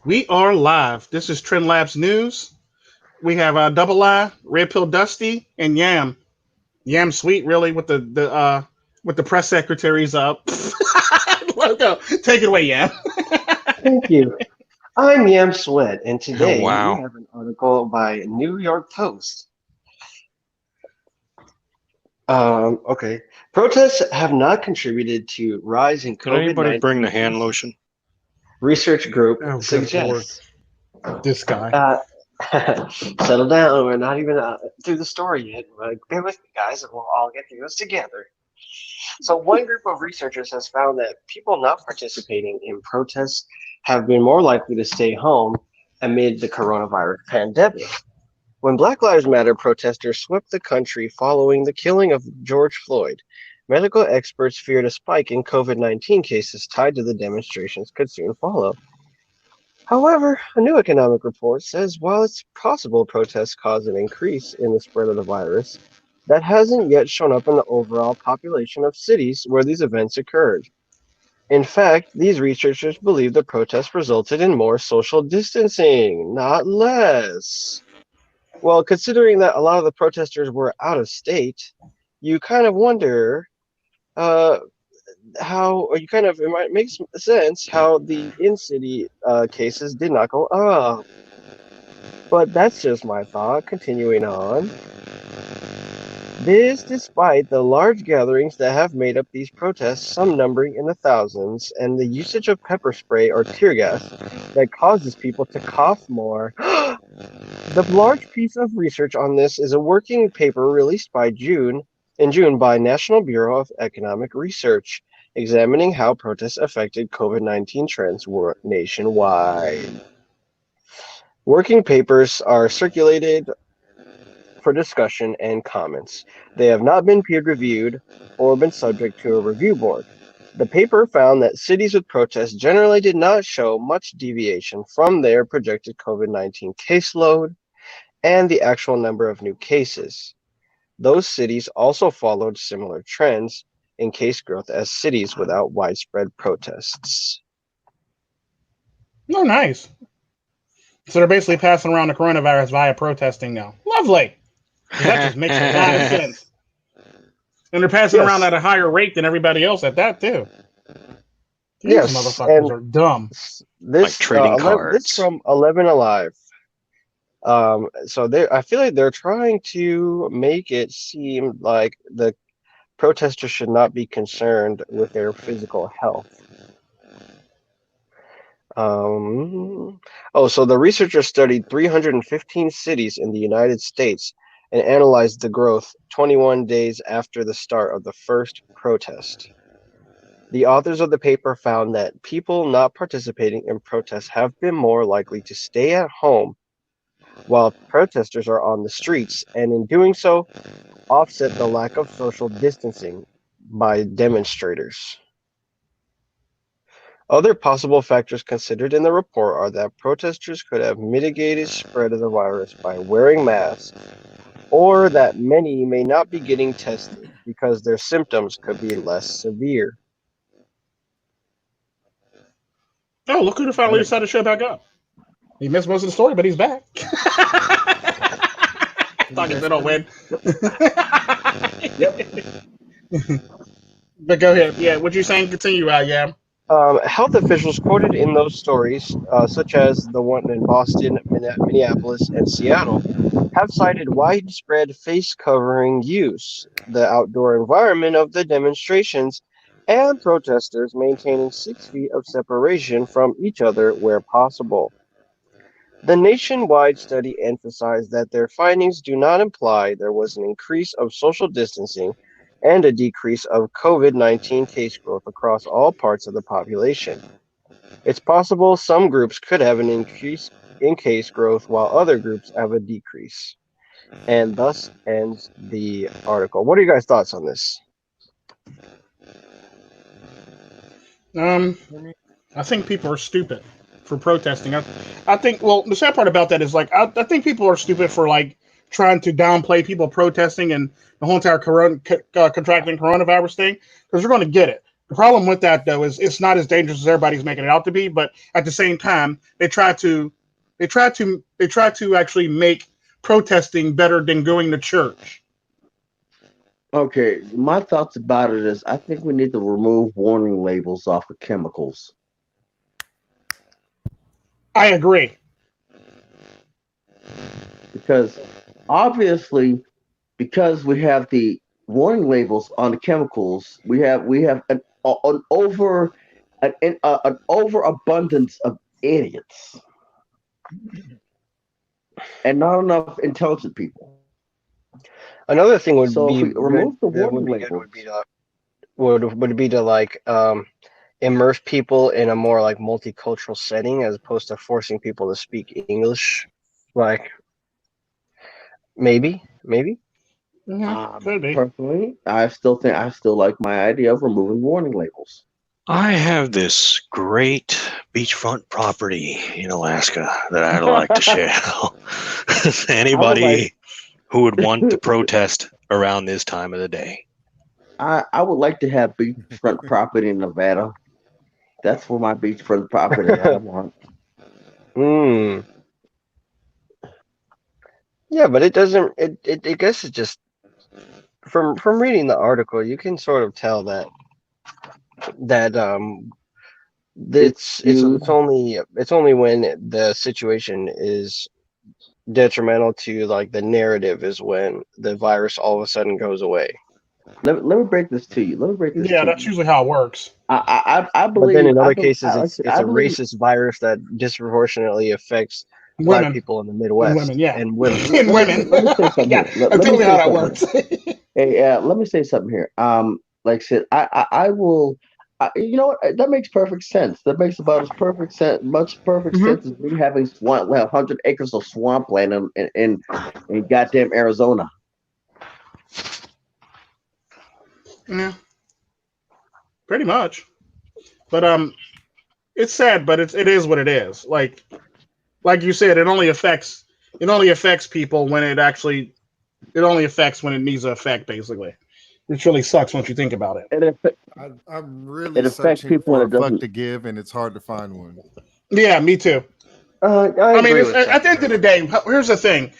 We are live. This is Trend Labs News. We have Double I, Red Pill Dusty, and Yam. Yam Sweet, really, with the press secretary's logo. Take it away, Yam. Thank you. I'm Yam Sweat, and Oh, today we wow. have an article by New York Post. Okay. Protests have not contributed to rise in Did anybody bring COVID-19 the hand cases. lotion? Research group Oh, good lord. suggests. This guy. Uh, Settle down. We're not even through the story yet. Bear with me, guys, and we'll all get through this together. So, one group of researchers has found that people not participating in protests have been more likely to stay home amid the coronavirus pandemic. When Black Lives Matter protesters swept the country following the killing of George Floyd, medical experts feared a spike in COVID-19 cases tied to the demonstrations could soon follow. However, a new economic report says while it's possible protests caused an increase in the spread of the virus, that hasn't yet shown up in the overall population of cities where these events occurred. In fact, these researchers believe the protests resulted in more social distancing, not less. Well, considering that a lot of the protesters were out of state, you kind of wonder uh, or you kind of, it might make sense how the in-city cases did not go up. But that's just my thought. Continuing on. This despite the large gatherings that have made up these protests, some numbering in the thousands, and the usage of pepper spray or tear gas that causes people to cough more. The large piece of research on this is a working paper released in June by National Bureau of Economic Research, examining how protests affected COVID-19 trends nationwide. Working papers are circulated for discussion and comments. They have not been peer-reviewed or been subject to a review board. The paper found that cities with protests generally did not show much deviation from their projected COVID-19 caseload and the actual number of new cases. Those cities also followed similar trends in case growth as cities without widespread protests. Oh, nice. So they're basically passing around the coronavirus via protesting now. Lovely. That just makes a lot of sense. And they're passing around Yes, at a higher rate than everybody else at that, too. These yes, motherfuckers and are dumb. Like this trading this cards. from 11 Alive. So I feel like they're trying to make it seem like the protesters should not be concerned with their physical health. So the researchers studied 315 cities in the United States and analyzed the growth 21 days after the start of the first protest. The authors of the paper found that people not participating in protests have been more likely to stay at home while protesters are on the streets, and in doing so, offset the lack of social distancing by demonstrators. Other possible factors considered in the report are that protesters could have mitigated spread of the virus by wearing masks, or that many may not be getting tested because their symptoms could be less severe. Oh, look who finally decided to show back up. He missed most of the story, but he's back. Talking they don't win. Yep. But go ahead. Yeah, what you saying? Continue, yeah. Health officials quoted in those stories, such as the one in Boston, Minneapolis, and Seattle, have cited widespread face covering use, the outdoor environment of the demonstrations, and protesters maintaining 6 feet of separation from each other where possible. The nationwide study emphasized that their findings do not imply there was an increase of social distancing and a decrease of COVID-19 case growth across all parts of the population. It's possible some groups could have an increase in case growth while other groups have a decrease. And thus ends the article. What are you guys' thoughts on this? Um, I think people are stupid for protesting. I think. Well, the sad part about that is like I think people are stupid for like trying to downplay people protesting and the whole entire contracting coronavirus thing because they're going to get it. The problem with that though is it's not as dangerous as everybody's making it out to be. But at the same time, they try to actually make protesting better than going to church. Okay, my thoughts about it is I think we need to remove warning labels off of chemicals I agree. because obviously because we have the warning labels on the chemicals, we have an overabundance of idiots and not enough intelligent people. Another thing would So if be we good. remove the That warning would be good. labels, Would be to like immerse people in a more like multicultural setting as opposed to forcing people to speak English. Like maybe. Could be. personally, I still like my idea of removing warning labels. I have this great beachfront property in Alaska that I'd like to share. I would like Anybody who would want to protest around this time of the day. I would like to have beachfront property in Nevada. That's where my beachfront property I want. Hmm. Yeah, but it doesn't. I guess it just from reading the article, you can sort of tell that It's it's skewed. only when the situation is detrimental to like the narrative is when the virus all of a sudden goes away. Let me break this to you. Let me break this Yeah, to that's you. usually how it works. I But then believe in I, other be, cases, I like I said, it's I a believe racist virus that disproportionately affects black Women people in the and Midwest women, yeah, and women. and women. let me say something Yeah, here. that's Let me totally say how that something here. works. Hey, let me say something here. Like I said, I will. You know what? That makes perfect sense. That makes about as perfect sense, much perfect Hmm. sense as me having 100 acres of swampland in goddamn Arizona. Yeah, pretty much. But it's sad, but it is what it is. Like you said, it only affects people when it only affects when it needs to affect. Basically, which really sucks once you think about it. It affects I'm really it affects searching people when for a it fuck doesn't. to give, and it's hard to find one. Yeah, me too. I I mean, agree it's, with at that. the end of the day, here's the thing: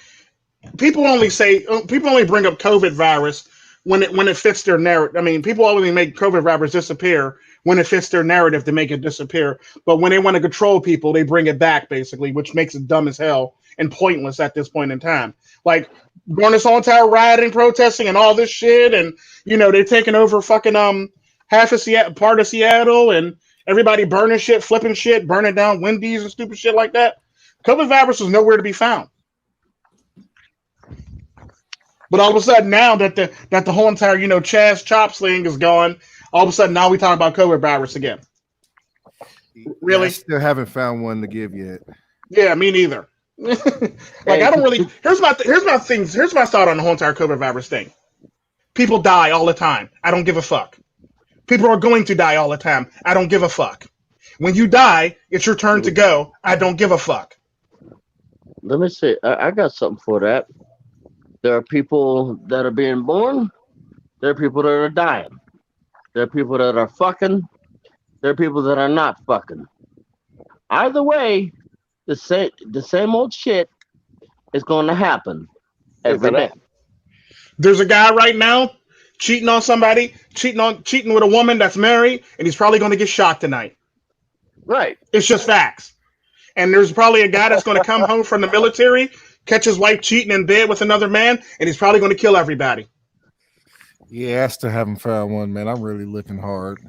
people only bring up COVID virus when it fits their narrative. I mean, people only make COVID virus disappear when it fits their narrative to make it disappear. But when they want to control people, they bring it back basically, which makes it dumb as hell and pointless at this point in time. Like during this whole entire rioting, protesting, and all this shit, and they're taking over fucking half of Seattle, part of Seattle, and everybody burning shit, flipping shit, burning down Wendy's and stupid shit like that. COVID virus was nowhere to be found. But all of a sudden, now that the whole entire Chaz Chop sling is gone, all of a sudden now we talk about COVID virus again. Yeah, I Really? still haven't found one to give yet. Yeah, me neither. Like Hey, I don't really. Here's my thought on the whole entire COVID virus thing. People die all the time. I don't give a fuck. People are going to die all the time. I don't give a fuck. When you die, it's your turn to go. I don't give a fuck. let me say, I got something for that. There are people that are being born. There are people that are dying. There are people that are fucking. There are people that are not fucking. Either way, the same old shit is going to happen every Isn't day. it? There's a guy right now cheating on somebody, cheating with a woman that's married, and he's probably going to get shot tonight. Right. It's just facts. And there's probably a guy that's going to come home from the military, catch his wife cheating in bed with another man, and he's probably going to kill everybody. Yeah, I still haven't found one, man. I'm really looking hard.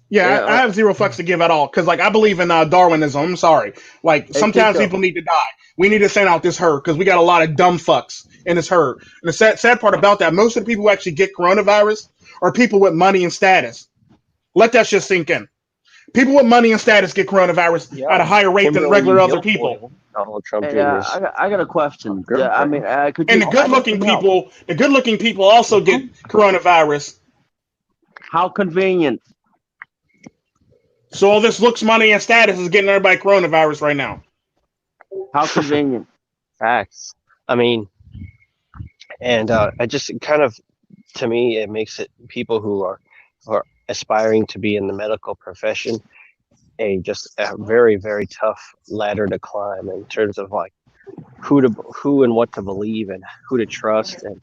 Yeah, Yeah. I have zero fucks to give at all because, like, I believe in Darwinism. I'm sorry. Like, Hey, sometimes Tico. people need to die. We need to send out this herd because we got a lot of dumb fucks in this herd. And the sad part about that, most of the people who actually get coronavirus are people with money and status. Let that shit sink in. People with money and status get coronavirus Yeah, at a higher rate than Kimberly regular other people. Guilfoyle, Donald Trump Hey, Jr.'s I got a question. I girlfriend. mean, could And you? I need some help. the good looking people also get coronavirus. How convenient. So all this looks, money, and status is getting everybody coronavirus right now. How convenient. Facts. I mean, and I just kind of to me it makes it people who are aspiring to be in the medical profession just a very, very tough ladder to climb in terms of like who and what to believe and who to trust. And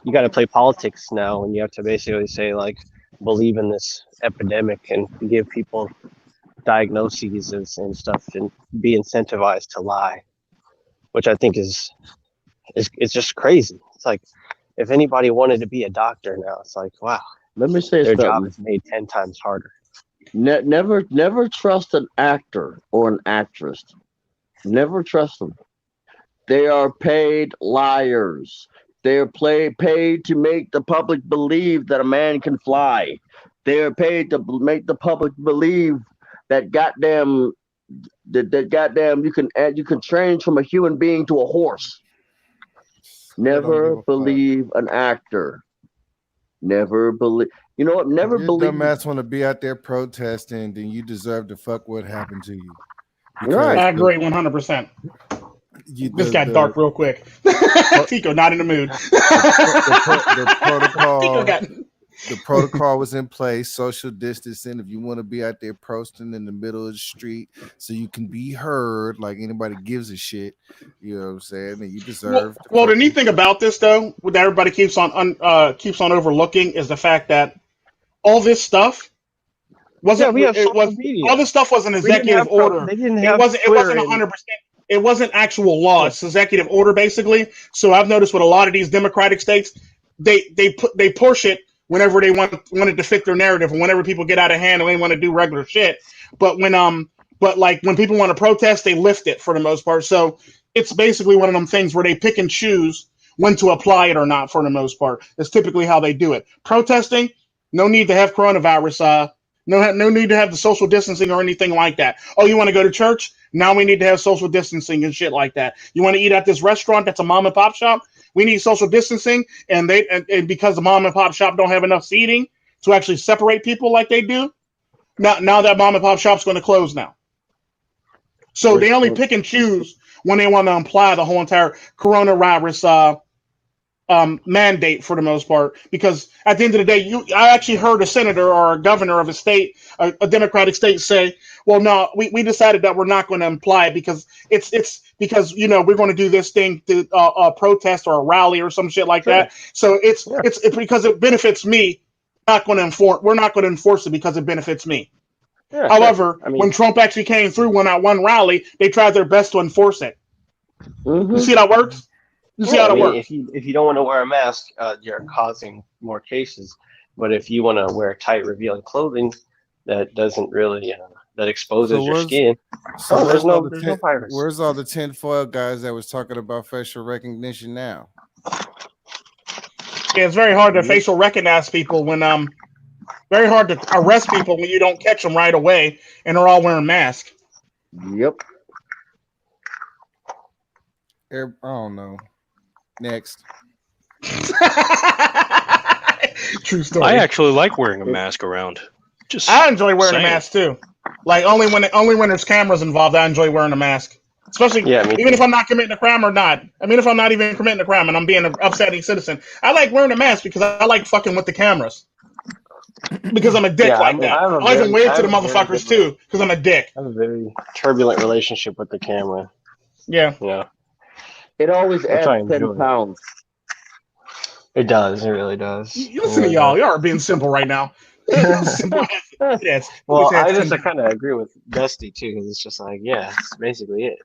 you got to play politics now, and you have to basically say like believe in this epidemic and give people diagnoses and stuff and be incentivized to lie, which I think is it's just crazy. It's like if anybody wanted to be a doctor now, it's like wow, Let me say their job something. is made 10 times harder. Never trust an actor or an actress. Never trust them. They are paid liars. They are paid to make the public believe that a man can fly. They are paid to make the public believe that goddamn you can change from a human being to a horse. Never believe an actor. Never believe. You know what? Never if your believe. Dumbass want to be out there protesting, then you deserve to fuck what happened to you. Right. I agree 100%. This got dark real quick. Tico not in the mood. The protocol. Tico got. The protocol was in place, social distancing. If you want to be out there posting in the middle of the street so you can be heard like anybody gives a shit, you know what I'm saying? And you deserve. Well, the neat thing about this, though, that everybody keeps on overlooking is the fact that all this stuff wasn't. Yeah, we have was media. all this stuff was an executive order. They didn't have It wasn't 100%. It wasn't actual law. It's executive order, basically. So I've noticed with a lot of these Democratic states, they push it whenever they wanted to fit their narrative, and whenever people get out of hand and they want to do regular shit. But when people want to protest, they lift it for the most part. So it's basically one of them things where they pick and choose when to apply it or not for the most part. That's typically how they do it. Protesting, no need to have coronavirus. No need to have the social distancing or anything like that. Oh, you want to go to church? Now we need to have social distancing and shit like that. You want to eat at this restaurant that's a mom and pop shop? We need social distancing, and because the mom and pop shop don't have enough seating to actually separate people like they do. Now that mom and pop shop's going to close now. So they only pick and choose when they want to apply the whole entire coronavirus mandate for the most part, because at the end of the day, I actually heard a senator or a governor of a state, a Democratic state, say, "Well, no, we decided that we're not going to apply it because it's because we're going to do this thing to a protest or a rally or some shit like that. So it's because it benefits me. We're not going to enforce it because it benefits me." Yeah, However, when Trump actually came through on one rally, they tried their best to enforce it. Mm-hmm. You see how that works? You see how that works? If you don't want to wear a mask, you're causing more cases. But if you want to wear tight, revealing clothing that doesn't really that exposes your skin, there's no virus. Where's all the tinfoil guys that was talking about facial recognition now? Yeah, it's very hard to facial recognize people when very hard to arrest people when you don't catch them right away and they're all wearing masks. Yep. I don't know. Next. True story. I actually like wearing a mask around. I enjoy wearing a mask too. Like only when there's cameras involved, I enjoy wearing a mask. Especially even if I'm not committing a crime or not. I mean, if I'm not even committing a crime and I'm being an upstanding citizen, I like wearing a mask because I like fucking with the cameras. Because I'm a dick that. I even wave to the motherfuckers too because I'm a dick. I have a very turbulent relationship with the camera. Yeah. Yeah. It always adds 10 pounds. It does. It really does. You listen to y'all. Y'all are being simple right now. Simple. Yes. Well, I just kind of agree with Dusty too, because it's just like, that's basically it.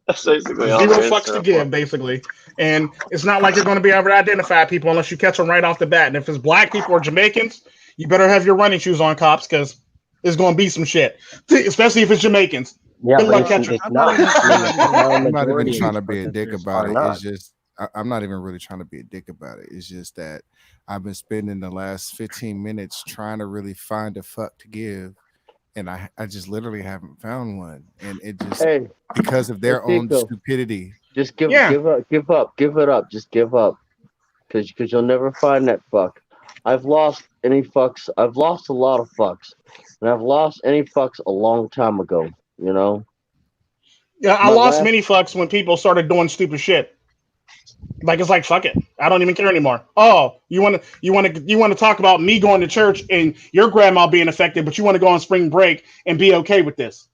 That's basically all. Zero fucks to give, basically. And it's not like you're going to be able to identify people unless you catch them right off the bat. And if it's black people or Jamaicans, you better have your running shoes on, cops, because it's going to be some shit. Especially if it's Jamaicans. Yeah, good luck catching. I'm not even trying to be a dick about it. It's just I'm not even really trying to be a dick about it. It's just that I've been spending the last 15 minutes trying to really find a fuck to give, and I just literally haven't found one. And it just because of their own stupidity. Just give up, just give up, because you'll never find that fuck. I've lost any fucks. I've lost a lot of fucks, and I've lost any fucks a long time ago. You know. Yeah, I lost many fucks when people started doing stupid shit. Like it's like fuck it, I don't even care anymore. Oh, you want to talk about me going to church and your grandma being affected, but you want to go on spring break and be okay with this,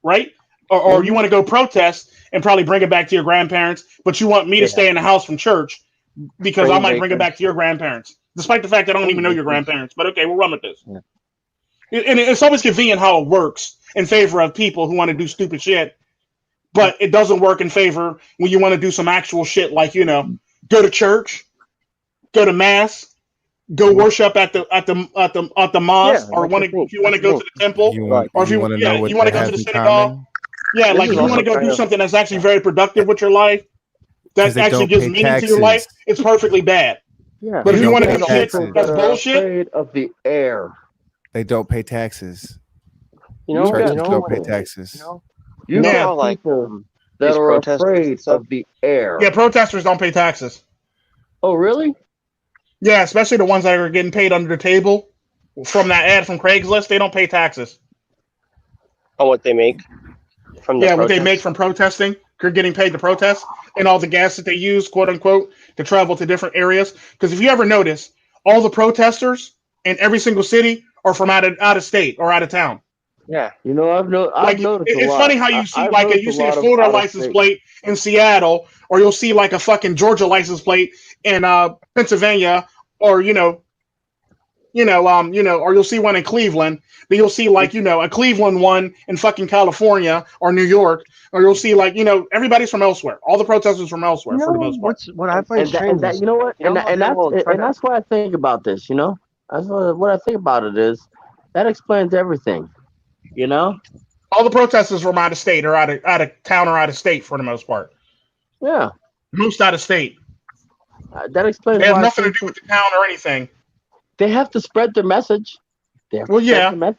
right? Or you want to go protest and probably bring it back to your grandparents, but you want me to stay in the house from church because I might bring it back to your grandparents, despite the fact that I don't even know your grandparents. But okay, we'll run with this. Yeah. And it's always convenient how it works in favor of people who want to do stupid shit. But it doesn't work in favor when you want to do some actual shit like, go to church, go to mass, go worship at the mosque, or if you want to go to the temple, or if you want to go to the synagogue. Yeah, like if you want to go do something that's actually very productive with your life, that actually gives meaning to your life, it's perfectly bad. Yeah. But if you want to do shit that's bullshit, afraid of the air. They don't pay taxes. Churches don't pay taxes. You got people that are afraid of the air. Yeah, protesters don't pay taxes. Oh, really? Yeah, especially the ones that are getting paid under the table from that ad from Craigslist. They don't pay taxes. On what they make from the what they make from protesting. You're getting paid to protest, and all the gas that they use, quote unquote, to travel to different areas. Because if you ever notice, all the protesters in every single city are from out of state or out of town. Yeah, I've noticed. It's funny how you see a Florida license plate in Seattle, or you'll see like a fucking Georgia license plate in Pennsylvania, or or you'll see one in Cleveland, but you'll see like a Cleveland one in fucking California or New York, or you'll see like everybody's from elsewhere. All the protesters from elsewhere for the most part. What I find strange is that's why I think about this. That's what I think about it is that explains everything. All the protesters from out of state or out of town or out of state for the most part. Yeah, most out of state. That explains. They have nothing to do with the town or anything. They have to spread their message. Go, Yam. What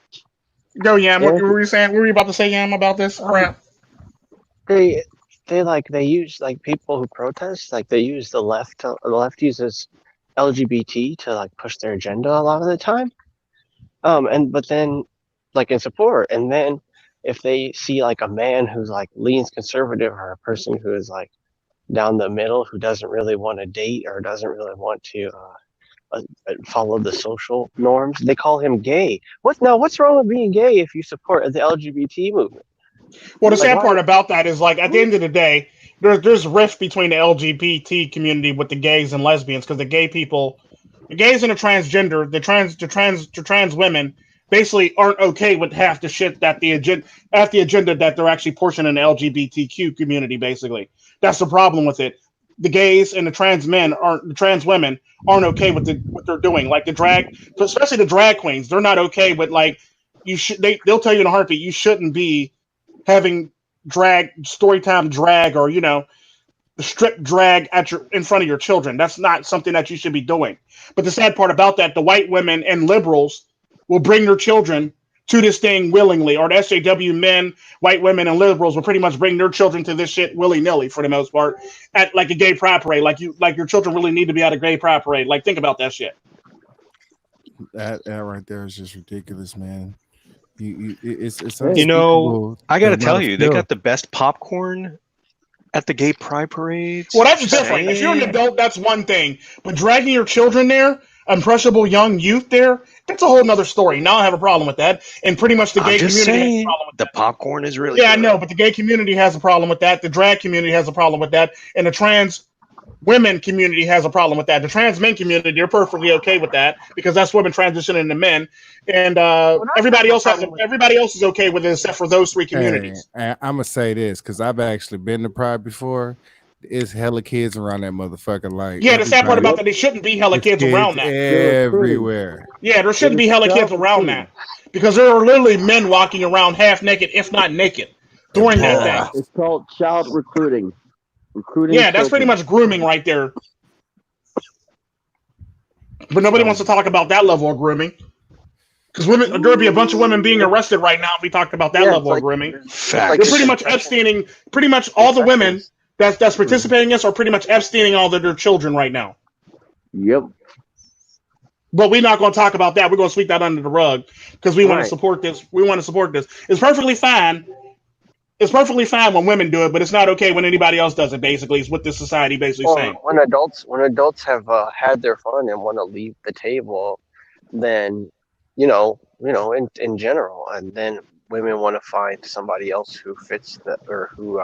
were you saying? What were you about to say, Yam, about this crap? They use like people who protest, like they use the left. The left uses LGBT to like push their agenda a lot of the time. But then like in support, and then if they see like a man who's like leans conservative or a person who is like down the middle who doesn't really want to date or doesn't really want to follow the social norms, they call him gay. What's wrong with being gay if you support the LGBT movement? Well, the sad part about that is like at the end of the day, there's rift between the LGBT community with the gays and lesbians, because the gays and the transgender, the trans women basically aren't okay with half the shit that the agenda that they're actually portioning the LGBTQ community. Basically, that's the problem with it. The gays and the trans women aren't okay with what they're doing. Like especially the drag queens, they're not okay with like they'll tell you in a heartbeat you shouldn't be having storytime drag or strip drag in front of your children. That's not something that you should be doing. But the sad part about that, the white women and liberals will bring their children to this thing willingly, or the SJW men, white women, and liberals will pretty much bring their children to this shit willy-nilly for the most part at like a gay pride parade. Like your children really need to be at a gay pride parade. Like, think about that shit. That right there is just ridiculous, man. It's I gotta tell you, they got the best popcorn at the gay pride parades. Well, that's different. If you're an adult, that's one thing. But dragging your children there, impressionable young youth there, that's a whole nother story. Now I have a problem with that. And pretty much the gay community has a problem with that. The popcorn is really good. I know, but the gay community has a problem with that. The drag community has a problem with that. And the trans women community has a problem with that. The trans men community, they're perfectly okay with that because that's women transitioning into men. And everybody else is okay with it except for those three communities. Hey, I'm gonna say this because I've actually been to Pride before. It's hella kids around that motherfucker. Like, yeah, the sad part about that, they shouldn't be hella kids around that. Everywhere. Yeah, there shouldn't be hella kids around that because there are literally men walking around half naked, if not naked, during that thing. It's called child recruiting. Yeah, that's pretty much grooming right there. But nobody wants to talk about that level of grooming. Because there'll be a bunch of women being arrested right now if we talked about that level of grooming. They're pretty much Epsteining, pretty much all the women that's participating in this are pretty much Epsteining all of their children right now. Yep. But we're not going to talk about that. We're going to sweep that under the rug because we want to support this. We want to support this. It's perfectly fine It's perfectly fine when women do it, but it's not okay when anybody else does it. Basically, is what this society basically saying. When adults have had their fun and want to leave the table, then in general, and then women want to find somebody else who fits or who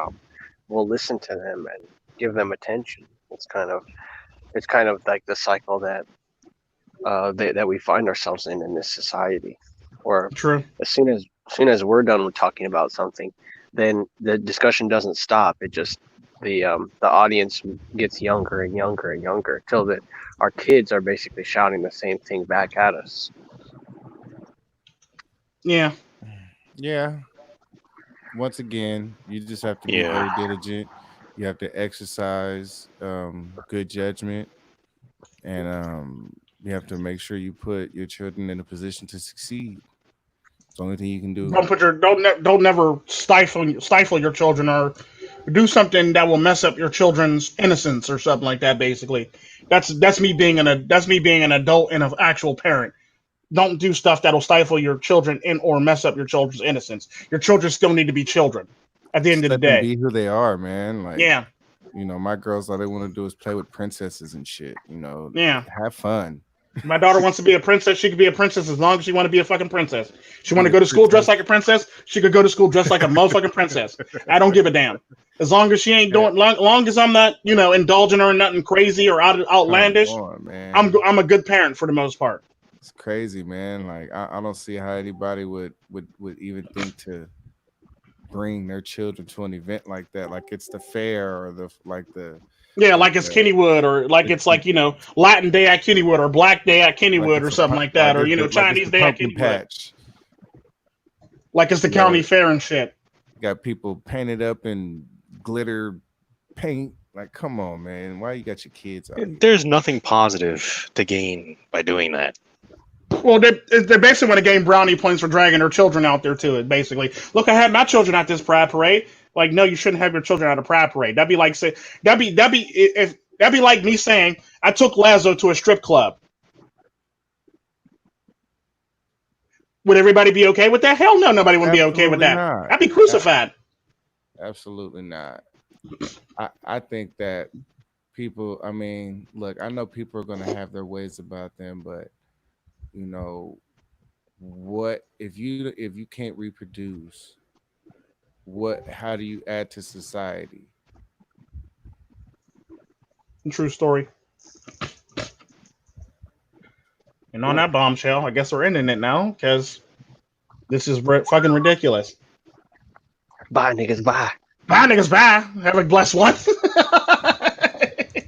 will listen to them and give them attention. It's kind of like the cycle that that we find ourselves in this society. Or True. as soon as we're done with talking about something, then the discussion doesn't stop. It just the audience gets younger and younger and younger till that our kids are basically shouting the same thing back at us. Yeah. Yeah. Once again, you just have to be very diligent. You have to exercise good judgment, and you have to make sure you put your children in a position to succeed. It's the only thing you can do. Don't never stifle your children or do something that will mess up your children's innocence or something like that. Basically, that's me being an adult and an actual parent. Don't do stuff that'll stifle your children or mess up your children's innocence. Your children still need to be children at the end of the Let them day. be who they are, man. Like, yeah, my girls, all they want to do is play with princesses and shit. Yeah. Have fun. My daughter wants to be a princess. She could be a princess as long as she want to be a fucking princess. She want to go to school dressed like a princess. She could go to school dressed like a motherfucking princess. I don't give a damn. As long as she ain't doing, long as I'm not, indulging her in nothing crazy or outlandish. I'm a good parent for the most part. It's crazy, man. Like I don't see how anybody would even think to bring their children to an event like that. Like it's the fair or the like it's Kennywood or like it's like Latin Day at Kennywood or Black Day at Kennywood or something like that, or Chinese Day at Kennywood. Patch. Like it's the county fair and shit. Got people painted up in glitter paint. Like, come on, man. Why you got your kids out? There's nothing positive to gain by doing that. Well, they basically want to gain brownie points for dragging their children out there to it. Basically, look, I had my children at this pride parade. Like, no, you shouldn't have your children at a pride parade. That'd be like me saying I took Lazo to a strip club. Would everybody be okay with that? Hell no, nobody would be okay with that. Not. I'd be crucified. Absolutely not. I think that people. I mean, look, I know people are going to have their ways about them, but what if you can't reproduce? How do you add to society? True story. And on that bombshell, I guess we're ending it now because this is fucking ridiculous. Bye, niggas. Bye. Bye, niggas. Bye. Have a blessed one.